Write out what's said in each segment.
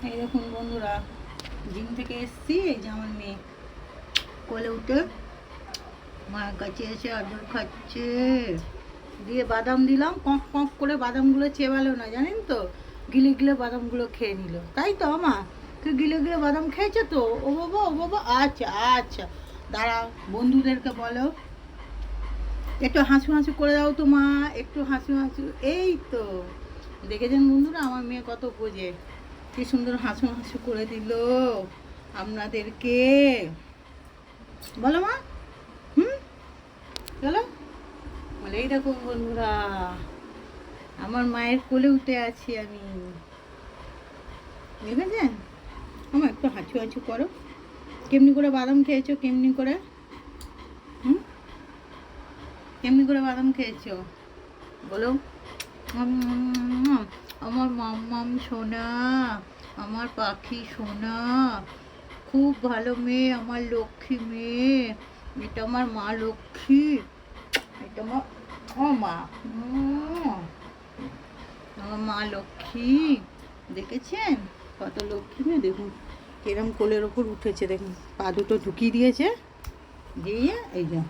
এই দেখুন বন্ধুরা, জিম থেকে এসছি। এই যে আমার মেয়ে কোলে উঠে মায়ের কাছে এসে আদর খাচ্ছে। দিয়ে বাদাম দিলাম, কক কক করে বাদামগুলো চেবালো না, জানেন তো, গিলে গিলে বাদামগুলো খেয়ে নিল। তাই তো মা, তুই গিলে গিলে বাদাম খেয়েছো তো? ও বাবা ও বাবা, আচ্ছা আচ্ছা, দাঁড়াও বন্ধুদেরকে বলো একটু হাসু হাসু করে দাও তো মা, একটু হাসু হাসু। এই তো দেখেছেন বন্ধুরা, আমার মেয়ে কত বোঝে, কি সুন্দর হাসু হাসু করে দিল আপনাদেরকে। বলো মা, চলো বলে। এই দেখুন বন্ধুরা, আমার মায়ের কোলে উঠে আছি আমি, দেখেছেন? আমার একটু হাঁচু হাঁচু করো। কেমনি করে বাদাম খেয়েছো, কেমনি করে? কেমনি করে বাদাম খেয়েছো বলো। আমার মাম্মাম সোনা, আমার পাখি সোনা, খুব ভালো মেয়ে, আমার লক্ষ্মী মেয়ে। এটা আমার মা লক্ষ্মী, এটা আমার মা, আমার মা লক্ষ্মী। দেখেছেন কত লক্ষ্মী মেয়ে? দেখুন কিরম কোলের ওপর উঠেছে, দেখুন পা দুটো ঢুকিয়ে দিয়েছে, দিয়ে এই যে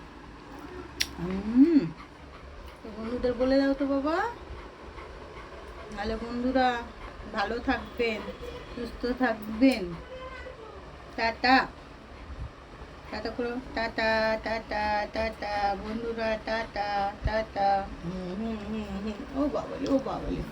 তো বন্ধুদের বলে দাও তো বাবা। তাহলে বন্ধুরা ভালো থাকবেন, সুস্থ থাকবেন। টাটা, টাটা করো, টাটা টাটা টাটা বন্ধুরা, টাটা টাটা। ও বাবালে, ও বাবালে।